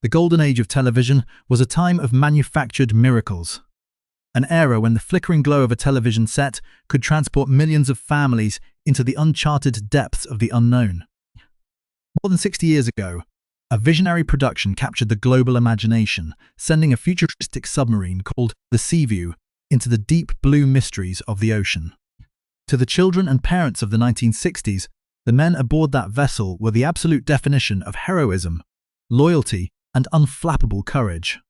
The golden age of television was a time of manufactured miracles. An era when the flickering glow of a television set could transport millions of families into the uncharted depths of the unknown. More than 60 years ago, a visionary production captured the global imagination, sending a futuristic submarine called the Seaview into the deep blue mysteries of the ocean. To the children and parents of the 1960s, the men aboard that vessel were the absolute definition of heroism, loyalty, and unflappable courage.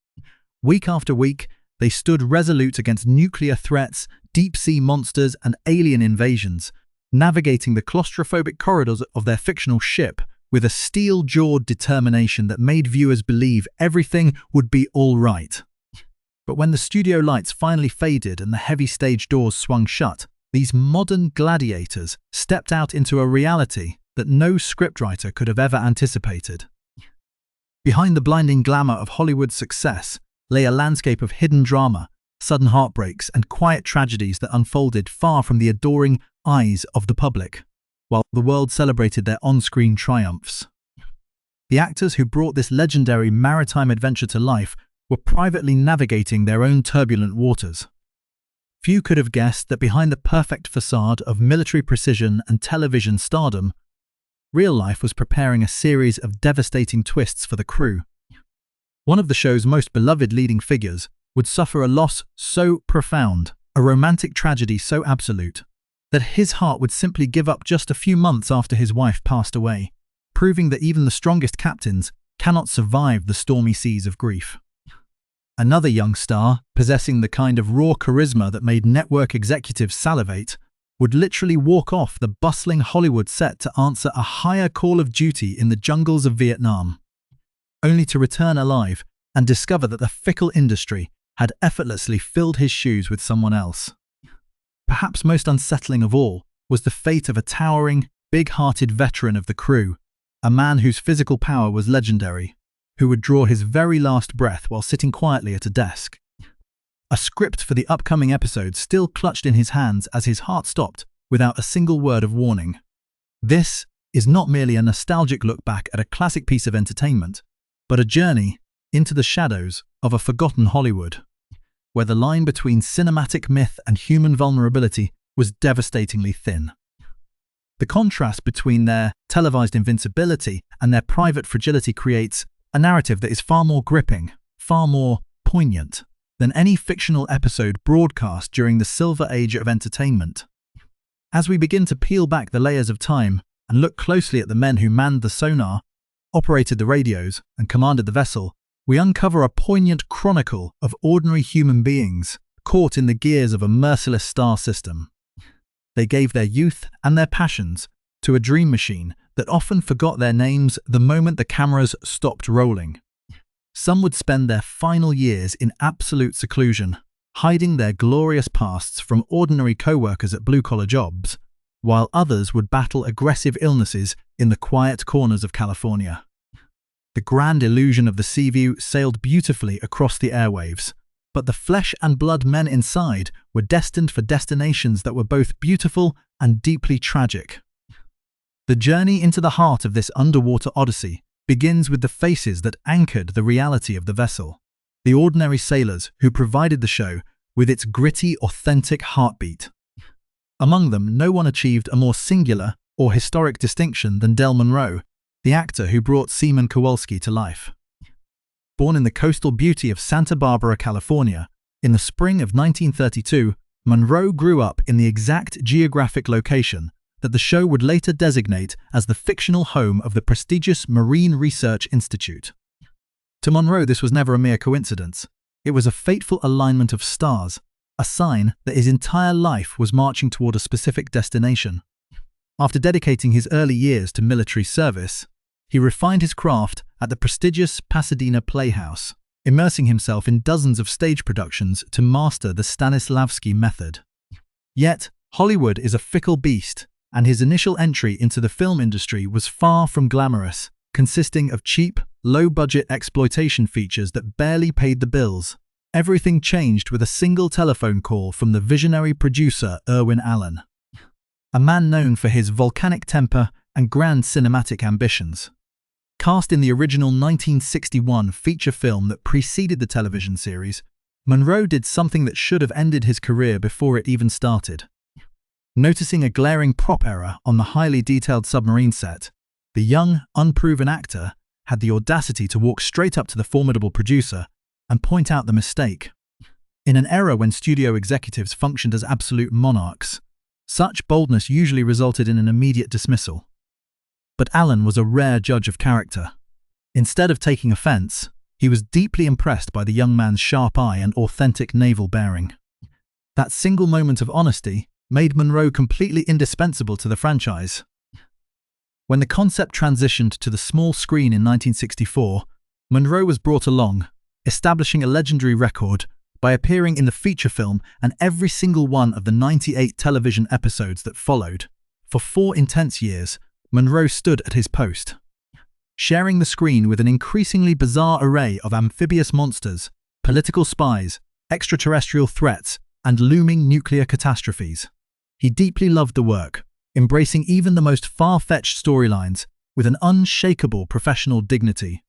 Week after week, they stood resolute against nuclear threats, deep-sea monsters, and alien invasions, navigating the claustrophobic corridors of their fictional ship with a steel-jawed determination that made viewers believe everything would be all right. But when the studio lights finally faded and the heavy stage doors swung shut, these modern gladiators stepped out into a reality that no scriptwriter could have ever anticipated. Behind the blinding glamour of Hollywood's success lay a landscape of hidden drama, sudden heartbreaks, and quiet tragedies that unfolded far from the adoring eyes of the public, while the world celebrated their on-screen triumphs. The actors who brought this legendary maritime adventure to life were privately navigating their own turbulent waters. Few could have guessed that behind the perfect facade of military precision and television stardom, real life was preparing a series of devastating twists for the crew. One of the show's most beloved leading figures would suffer a loss so profound, a romantic tragedy so absolute, that his heart would simply give up just a few months after his wife passed away, proving that even the strongest captains cannot survive the stormy seas of grief. Another young star, possessing the kind of raw charisma that made network executives salivate, would literally walk off the bustling Hollywood set to answer a higher call of duty in the jungles of Vietnam, only to return alive and discover that the fickle industry had effortlessly filled his shoes with someone else. Perhaps most unsettling of all was the fate of a towering, big-hearted veteran of the crew, a man whose physical power was legendary, who would draw his very last breath while sitting quietly at a desk. A script for the upcoming episode still clutched in his hands as his heart stopped without a single word of warning. This is not merely a nostalgic look back at a classic piece of entertainment, but a journey into the shadows of a forgotten Hollywood, where the line between cinematic myth and human vulnerability was devastatingly thin. The contrast between their televised invincibility and their private fragility creates a narrative that is far more gripping, far more poignant than any fictional episode broadcast during the silver age of entertainment. As we begin to peel back the layers of time and look closely at the men who manned the sonar, operated the radios, and commanded the vessel, we uncover a poignant chronicle of ordinary human beings caught in the gears of a merciless star system. They gave their youth and their passions to a dream machine that often forgot their names the moment the cameras stopped rolling. Some would spend their final years in absolute seclusion, hiding their glorious pasts from ordinary co-workers at blue-collar jobs, while others would battle aggressive illnesses in the quiet corners of California. The grand illusion of the Seaview sailed beautifully across the airwaves, but the flesh and blood men inside were destined for destinations that were both beautiful and deeply tragic. The journey into the heart of this underwater odyssey begins with the faces that anchored the reality of the vessel, the ordinary sailors who provided the show with its gritty, authentic heartbeat. Among them, no one achieved a more singular or historic distinction than Del Monroe, the actor who brought Seaman Kowalski to life. Born in the coastal beauty of Santa Barbara, California, in the spring of 1932, Monroe grew up in the exact geographic location that the show would later designate as the fictional home of the prestigious Marine Research Institute. To Monroe, this was never a mere coincidence. It was a fateful alignment of stars, a sign that his entire life was marching toward a specific destination. After dedicating his early years to military service, he refined his craft at the prestigious Pasadena Playhouse, immersing himself in dozens of stage productions to master the Stanislavski method. Yet, Hollywood is a fickle beast, and his initial entry into the film industry was far from glamorous, consisting of cheap, low-budget exploitation features that barely paid the bills. Everything changed with a single telephone call from the visionary producer Irwin Allen, a man known for his volcanic temper and grand cinematic ambitions. Cast in the original 1961 feature film that preceded the television series, Monroe did something that should have ended his career before it even started. Noticing a glaring prop error on the highly detailed submarine set, the young, unproven actor had the audacity to walk straight up to the formidable producer and point out the mistake. In an era when studio executives functioned as absolute monarchs, such boldness usually resulted in an immediate dismissal. But Allen was a rare judge of character. Instead of taking offense, he was deeply impressed by the young man's sharp eye and authentic naval bearing. That single moment of honesty made Monroe completely indispensable to the franchise. When the concept transitioned to the small screen in 1964, Monroe was brought along, establishing a legendary record by appearing in the feature film and every single one of the 98 television episodes that followed. For 4 intense years, Monroe stood at his post, sharing the screen with an increasingly bizarre array of amphibious monsters, political spies, extraterrestrial threats, and looming nuclear catastrophes. He deeply loved the work, embracing even the most far-fetched storylines with an unshakable professional dignity.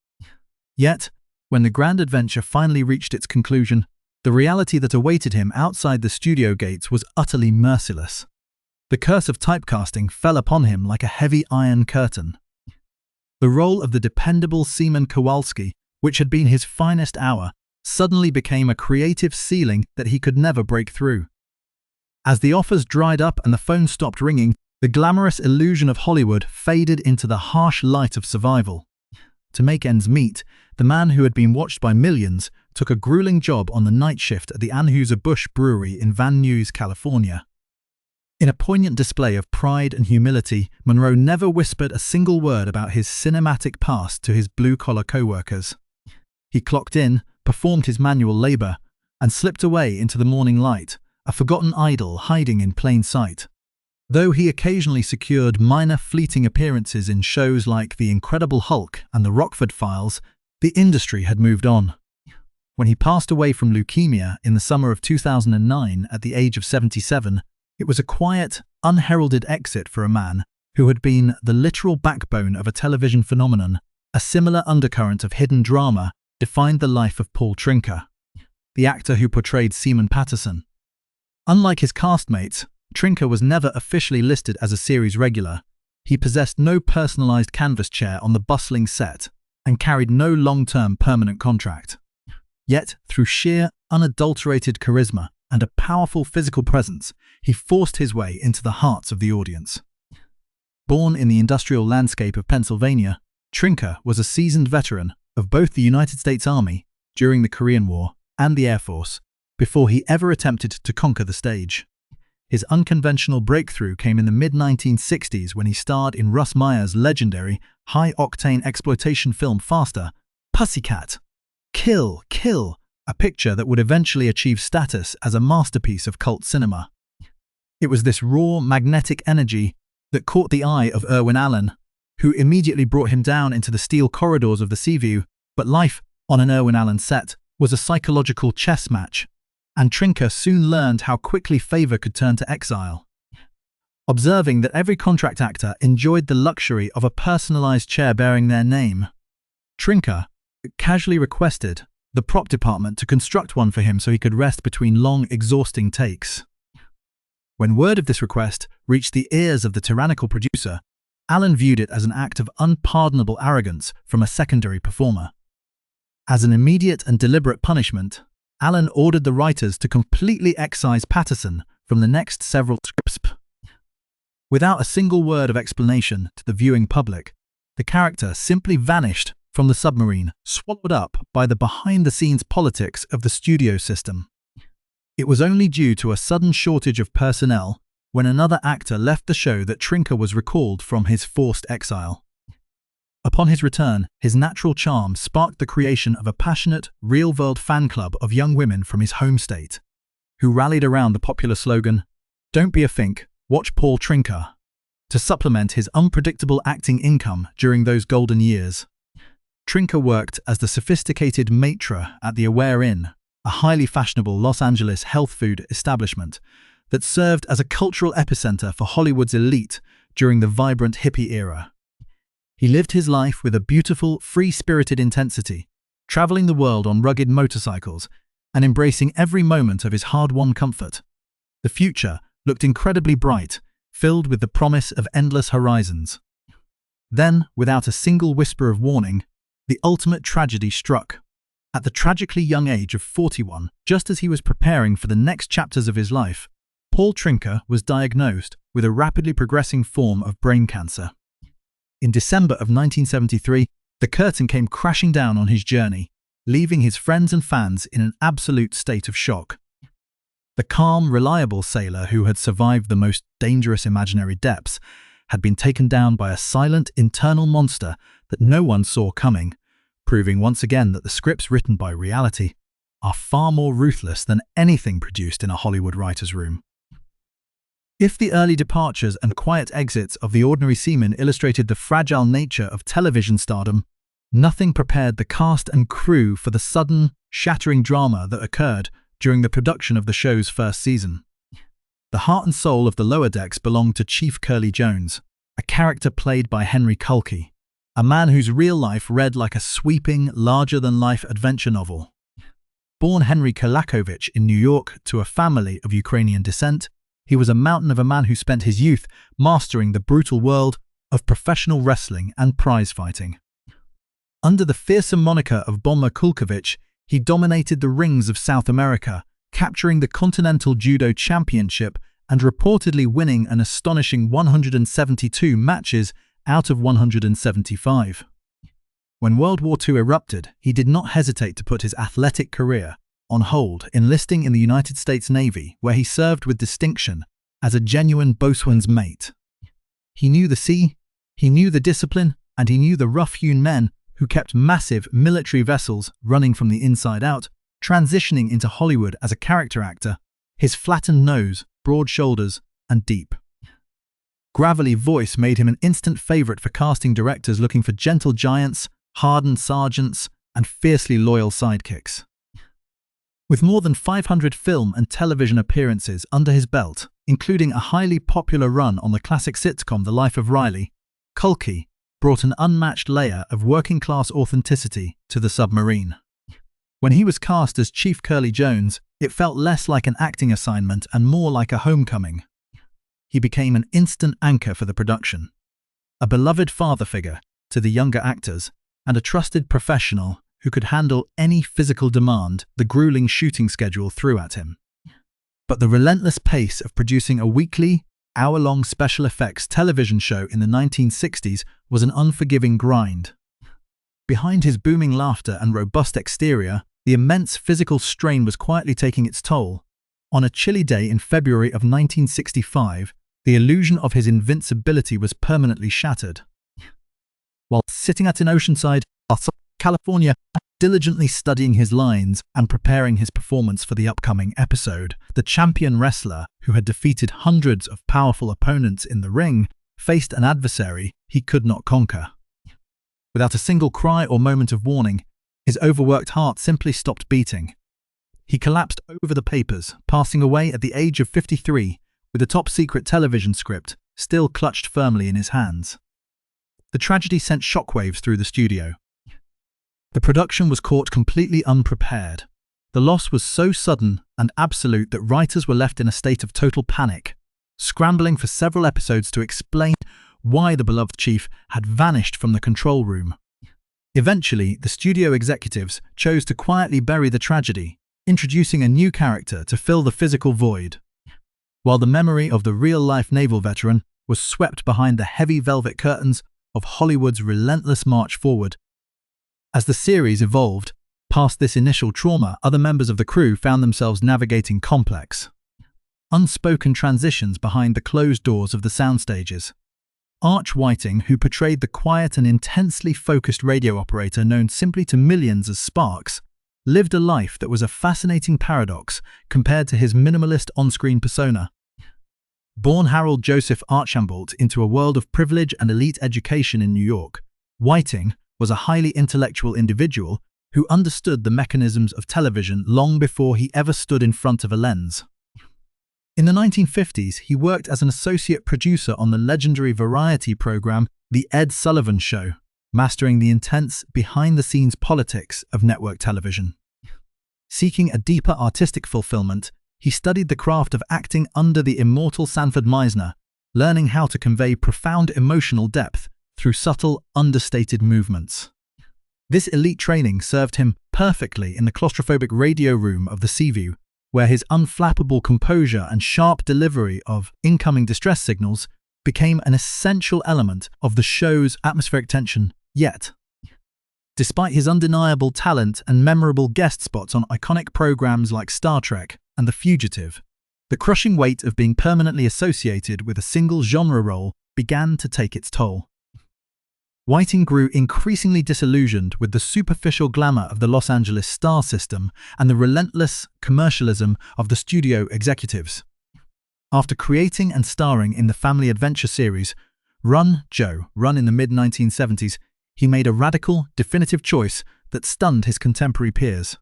Yet, when the grand adventure finally reached its conclusion, the reality that awaited him outside the studio gates was utterly merciless. The curse of typecasting fell upon him like a heavy iron curtain. The role of the dependable Seaman Kowalski, which had been his finest hour, suddenly became a creative ceiling that he could never break through. As the offers dried up and the phone stopped ringing, the glamorous illusion of Hollywood faded into the harsh light of survival. To make ends meet, the man who had been watched by millions took a grueling job on the night shift at the Anheuser-Busch Brewery in Van Nuys, California. In a poignant display of pride and humility, Monroe never whispered a single word about his cinematic past to his blue-collar co-workers. He clocked in, performed his manual labor, and slipped away into the morning light, a forgotten idol hiding in plain sight. Though he occasionally secured minor fleeting appearances in shows like The Incredible Hulk and The Rockford Files, the industry had moved on. When he passed away from leukemia in the summer of 2009 at the age of 77, it was a quiet, unheralded exit for a man who had been the literal backbone of a television phenomenon. A similar undercurrent of hidden drama defined the life of Paul Trinker, the actor who portrayed Seaman Patterson. Unlike his castmates, Trinker was never officially listed as a series regular. He possessed no personalized canvas chair on the bustling set and carried no long-term permanent contract. Yet, through sheer, unadulterated charisma and a powerful physical presence, he forced his way into the hearts of the audience. Born in the industrial landscape of Pennsylvania, Trinker was a seasoned veteran of both the United States Army during the Korean War and the Air Force before he ever attempted to conquer the stage. His unconventional breakthrough came in the mid-1960s when he starred in Russ Meyer's legendary, high-octane exploitation film Faster, Pussycat, Kill, Kill, a picture that would eventually achieve status as a masterpiece of cult cinema. It was this raw, magnetic energy that caught the eye of Irwin Allen, who immediately brought him down into the steel corridors of the Seaview. But life on an Irwin Allen set was a psychological chess match, and Trinker soon learned how quickly favor could turn to exile. Observing that every contract actor enjoyed the luxury of a personalized chair bearing their name, Trinker casually requested the prop department to construct one for him so he could rest between long, exhausting takes. When word of this request reached the ears of the tyrannical producer, Allen viewed it as an act of unpardonable arrogance from a secondary performer. As an immediate and deliberate punishment, Allen ordered the writers to completely excise Patterson from the next several scripts. Without a single word of explanation to the viewing public, the character simply vanished from the submarine, swallowed up by the behind-the-scenes politics of the studio system. It was only due to a sudden shortage of personnel when another actor left the show that Trinker was recalled from his forced exile. Upon his return, his natural charm sparked the creation of a passionate, real-world fan club of young women from his home state, who rallied around the popular slogan, "Don't be a fink, watch Paul Trinker," to supplement his unpredictable acting income during those golden years. Trinker worked as the sophisticated maitre at the Aware Inn, a highly fashionable Los Angeles health food establishment that served as a cultural epicenter for Hollywood's elite during the vibrant hippie era. He lived his life with a beautiful, free-spirited intensity, traveling the world on rugged motorcycles and embracing every moment of his hard-won comfort. The future looked incredibly bright, filled with the promise of endless horizons. Then, without a single whisper of warning, the ultimate tragedy struck. At the tragically young age of 41, just as he was preparing for the next chapters of his life, Paul Trinker was diagnosed with a rapidly progressing form of brain cancer. In December of 1973, the curtain came crashing down on his journey, leaving his friends and fans in an absolute state of shock. The calm, reliable sailor who had survived the most dangerous imaginary depths had been taken down by a silent internal monster that no one saw coming, proving once again that the scripts written by reality are far more ruthless than anything produced in a Hollywood writer's room. If the early departures and quiet exits of the ordinary seamen illustrated the fragile nature of television stardom, nothing prepared the cast and crew for the sudden, shattering drama that occurred during the production of the show's first season. The heart and soul of the lower decks belonged to Chief Curly Jones, a character played by Henry Kulki, a man whose real life read like a sweeping, larger-than-life adventure novel. Born Henry Kolakovich in New York to a family of Ukrainian descent, he was a mountain of a man who spent his youth mastering the brutal world of professional wrestling and prize fighting. Under the fearsome moniker of Bomber Kulkovich, he dominated the rings of South America, capturing the Continental Judo Championship and reportedly winning an astonishing 172 matches out of 175. When World War II erupted, he did not hesitate to put his athletic career on hold, enlisting in the United States Navy, where he served with distinction as a genuine boatswain's mate. He knew the sea, he knew the discipline, and he knew the rough-hewn men who kept massive military vessels running from the inside out. Transitioning into Hollywood as a character actor, his flattened nose, broad shoulders, and deep, gravelly voice made him an instant favorite for casting directors looking for gentle giants, hardened sergeants, and fiercely loyal sidekicks. With more than 500 film and television appearances under his belt, including a highly popular run on the classic sitcom The Life of Riley, Kulki brought an unmatched layer of working-class authenticity to the submarine. When he was cast as Chief Curly Jones, it felt less like an acting assignment and more like a homecoming. He became an instant anchor for the production, a beloved father figure to the younger actors, and a trusted professional who could handle any physical demand the grueling shooting schedule threw at him. But the relentless pace of producing a weekly, hour-long special effects television show in the 1960s was an unforgiving grind. Behind his booming laughter and robust exterior, the immense physical strain was quietly taking its toll. On a chilly day in February of 1965, the illusion of his invincibility was permanently shattered. While sitting in Oceanside, California, diligently studying his lines and preparing his performance for the upcoming episode, the champion wrestler, who had defeated hundreds of powerful opponents in the ring, faced an adversary he could not conquer. Without a single cry or moment of warning, his overworked heart simply stopped beating. He collapsed over the papers, passing away at the age of 53, with a top-secret television script still clutched firmly in his hands. The tragedy sent shockwaves through the studio. The production was caught completely unprepared. The loss was so sudden and absolute that writers were left in a state of total panic, scrambling for several episodes to explain why the beloved chief had vanished from the control room. Eventually, the studio executives chose to quietly bury the tragedy, introducing a new character to fill the physical void, while the memory of the real-life naval veteran was swept behind the heavy velvet curtains of Hollywood's relentless march forward. As the series evolved, past this initial trauma, other members of the crew found themselves navigating complex, unspoken transitions behind the closed doors of the soundstages. Arch Whiting, who portrayed the quiet and intensely focused radio operator known simply to millions as Sparks, lived a life that was a fascinating paradox compared to his minimalist on-screen persona. Born Harold Joseph Archambault into a world of privilege and elite education in New York, Whiting was a highly intellectual individual who understood the mechanisms of television long before he ever stood in front of a lens. In the 1950s, he worked as an associate producer on the legendary variety program The Ed Sullivan Show, mastering the intense, behind-the-scenes politics of network television. Seeking a deeper artistic fulfillment, he studied the craft of acting under the immortal Sanford Meisner, learning how to convey profound emotional depth through subtle, understated movements. This elite training served him perfectly in the claustrophobic radio room of the Seaview, where his unflappable composure and sharp delivery of incoming distress signals became an essential element of the show's atmospheric tension. Yet, despite his undeniable talent and memorable guest spots on iconic programs like Star Trek and The Fugitive, the crushing weight of being permanently associated with a single genre role began to take its toll. Whiting grew increasingly disillusioned with the superficial glamour of the Los Angeles star system and the relentless commercialism of the studio executives. After creating and starring in the family adventure series Run, Joe, Run in the mid-1970s, he made a radical, definitive choice that stunned his contemporary peers.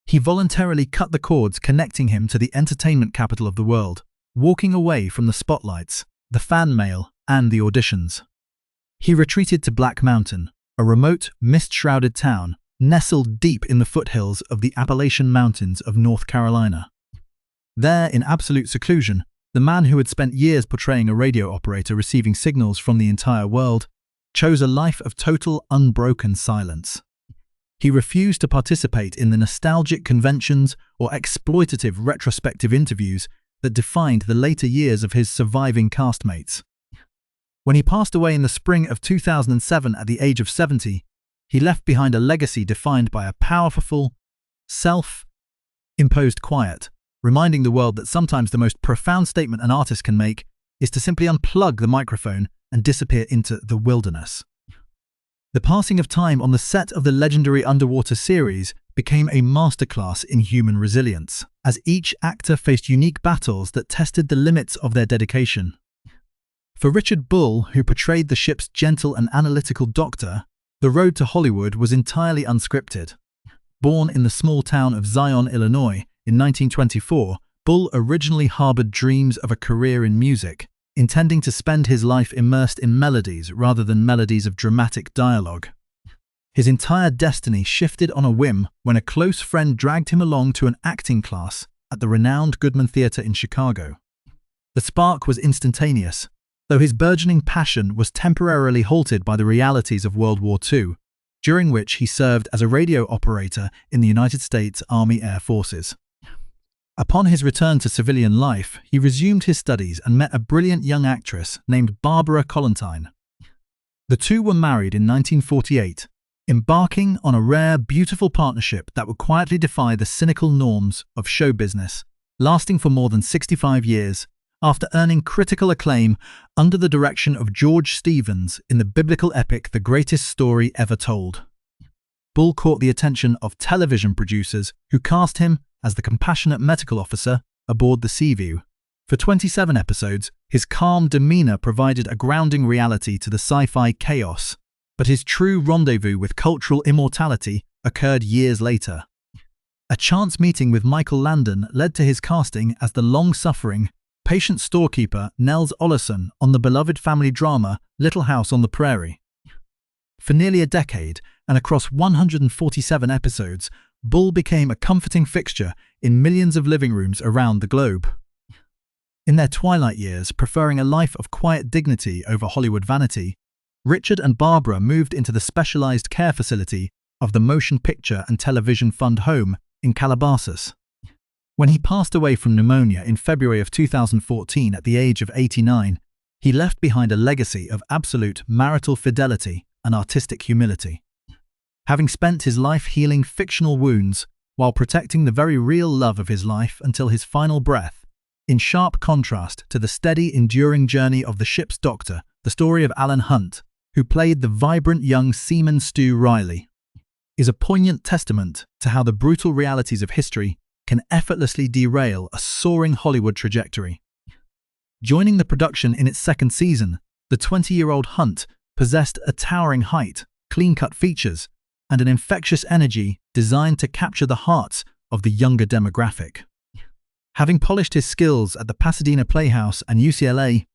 He voluntarily cut the cords connecting him to the entertainment capital of the world, walking away from the spotlights, the fan mail, and the auditions. He retreated to Black Mountain, a remote, mist-shrouded town nestled deep in the foothills of the Appalachian Mountains of North Carolina. There, in absolute seclusion, the man who had spent years portraying a radio operator receiving signals from the entire world chose a life of total, unbroken silence. He refused to participate in the nostalgic conventions or exploitative retrospective interviews that defined the later years of his surviving castmates. When he passed away in the spring of 2007 at the age of 70, he left behind a legacy defined by a powerful, self-imposed quiet, reminding the world that sometimes the most profound statement an artist can make is to simply unplug the microphone and disappear into the wilderness. The passing of time on the set of the legendary underwater series became a masterclass in human resilience, as each actor faced unique battles that tested the limits of their dedication. For Richard Bull, who portrayed the ship's gentle and analytical doctor, the road to Hollywood was entirely unscripted. Born in the small town of Zion, Illinois, in 1924, Bull originally harbored dreams of a career in music, intending to spend his life immersed in melodies rather than melodies of dramatic dialogue. His entire destiny shifted on a whim when a close friend dragged him along to an acting class at the renowned Goodman Theatre in Chicago. The spark was instantaneous, though his burgeoning passion was temporarily halted by the realities of World War II, during which he served as a radio operator in the United States Army Air Forces. Upon his return to civilian life, he resumed his studies and met a brilliant young actress named Barbara Collantine. The two were married in 1948, embarking on a rare, beautiful partnership that would quietly defy the cynical norms of show business, lasting for more than 65 years, after earning critical acclaim under the direction of George Stevens in the biblical epic The Greatest Story Ever Told. Bull caught the attention of television producers who cast him as the compassionate medical officer aboard the Seaview. For 27 episodes, his calm demeanor provided a grounding reality to the sci-fi chaos, but his true rendezvous with cultural immortality occurred years later. A chance meeting with Michael Landon led to his casting as the long-suffering, patient storekeeper Nels Oleson on the beloved family drama Little House on the Prairie. For nearly a decade, and across 147 episodes, Bull became a comforting fixture in millions of living rooms around the globe. In their twilight years, preferring a life of quiet dignity over Hollywood vanity, Richard and Barbara moved into the specialized care facility of the Motion Picture and Television Fund home in Calabasas. When he passed away from pneumonia in February of 2014 at the age of 89, he left behind a legacy of absolute marital fidelity and artistic humility. Having spent his life healing fictional wounds while protecting the very real love of his life until his final breath, in sharp contrast to the steady, enduring journey of the ship's doctor, the story of Alan Hunt, who played the vibrant young seaman Stu Riley, is a poignant testament to how the brutal realities of history can effortlessly derail a soaring Hollywood trajectory. Joining the production in its second season, the 20-year-old Hunt possessed a towering height, clean-cut features, and an infectious energy designed to capture the hearts of the younger demographic. Having polished his skills at the Pasadena Playhouse and UCLA,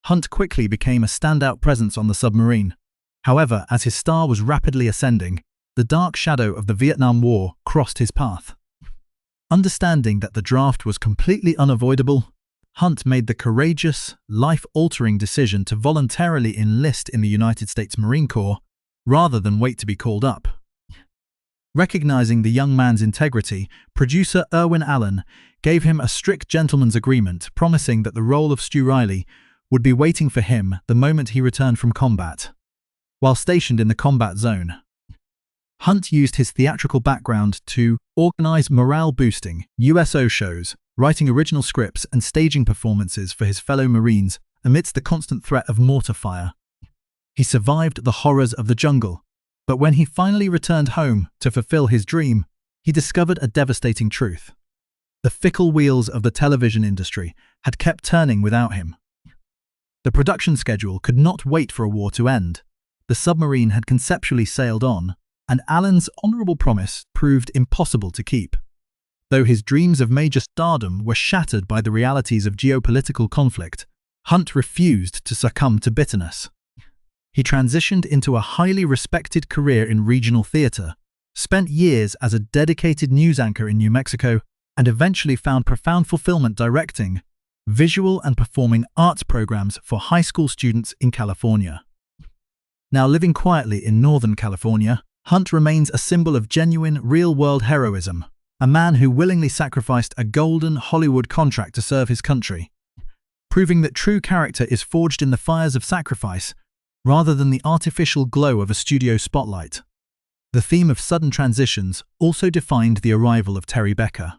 Hunt quickly became a standout presence on the submarine. However, as his star was rapidly ascending, the dark shadow of the Vietnam War crossed his path. Understanding that the draft was completely unavoidable, Hunt made the courageous, life-altering decision to voluntarily enlist in the United States Marine Corps rather than wait to be called up. Recognizing the young man's integrity, producer Irwin Allen gave him a strict gentleman's agreement, promising that the role of Stu Riley would be waiting for him the moment he returned from combat. While stationed in the combat zone, Hunt used his theatrical background to organize morale-boosting USO shows, writing original scripts and staging performances for his fellow Marines amidst the constant threat of mortar fire. He survived the horrors of the jungle, but when he finally returned home to fulfill his dream, he discovered a devastating truth. The fickle wheels of the television industry had kept turning without him. The production schedule could not wait for a war to end. The submarine had conceptually sailed on, and Allen's honorable promise proved impossible to keep. Though his dreams of major stardom were shattered by the realities of geopolitical conflict, Hunt refused to succumb to bitterness. He transitioned into a highly respected career in regional theater, spent years as a dedicated news anchor in New Mexico, and eventually found profound fulfillment directing visual and performing arts programs for high school students in California. Now living quietly in Northern California, Hunt remains a symbol of genuine, real-world heroism, a man who willingly sacrificed a golden Hollywood contract to serve his country, proving that true character is forged in the fires of sacrifice rather than the artificial glow of a studio spotlight. The theme of sudden transitions also defined the arrival of Terry Becker,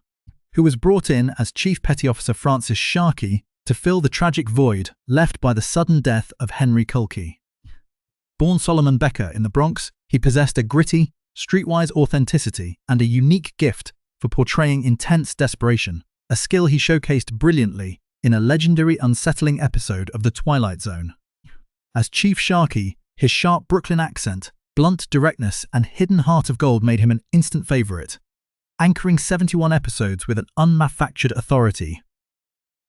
who was brought in as Chief Petty Officer Francis Sharkey to fill the tragic void left by the sudden death of Henry Culkey. Born Solomon Becker in the Bronx, he possessed a gritty, streetwise authenticity and a unique gift for portraying intense desperation, a skill he showcased brilliantly in a legendary unsettling episode of The Twilight Zone. As Chief Sharkey, his sharp Brooklyn accent, blunt directness, and hidden heart of gold made him an instant favorite, anchoring 71 episodes with an unmanufactured authority.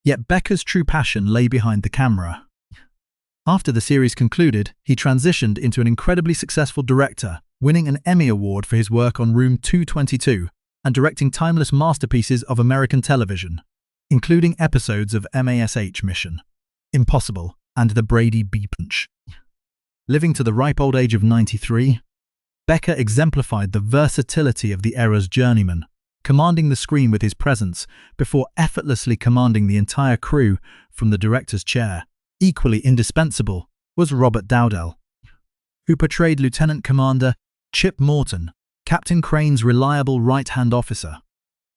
Yet Becker's true passion lay behind the camera. After the series concluded, he transitioned into an incredibly successful director, winning an Emmy Award for his work on Room 222 and directing timeless masterpieces of American television, including episodes of MASH Mission Impossible and The Brady Bunch. Living to the ripe old age of 93, Becker exemplified the versatility of the era's journeyman, commanding the screen with his presence before effortlessly commanding the entire crew from the director's chair. Equally indispensable was Robert Dowdell, who portrayed Lieutenant Commander Chip Morton, Captain Crane's reliable right-hand officer.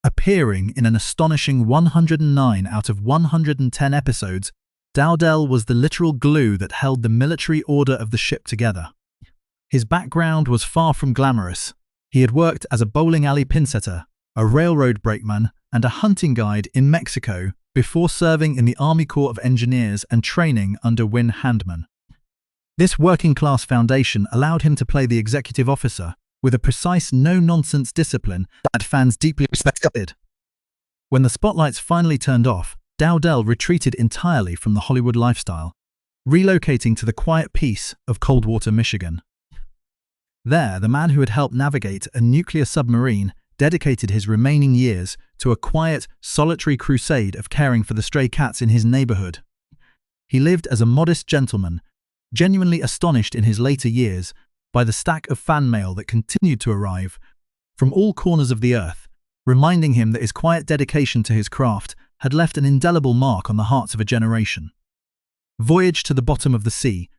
Appearing in an astonishing 109 out of 110 episodes, Dowdell was the literal glue that held the military order of the ship together. His background was far from glamorous. He had worked as a bowling alley pinsetter, a railroad brakeman, and a hunting guide in Mexico before serving in the Army Corps of Engineers and training under Win Handman. This working-class foundation allowed him to play the executive officer with a precise, no-nonsense discipline that fans deeply respected. When the spotlights finally turned off, Dowdell retreated entirely from the Hollywood lifestyle, relocating to the quiet peace of Coldwater, Michigan. There, the man who had helped navigate a nuclear submarine dedicated his remaining years to a quiet, solitary crusade of caring for the stray cats in his neighborhood. He lived as a modest gentleman, genuinely astonished in his later years by the stack of fan mail that continued to arrive from all corners of the earth, reminding him that his quiet dedication to his craft had left an indelible mark on the hearts of a generation. Voyage to the Bottom of the Sea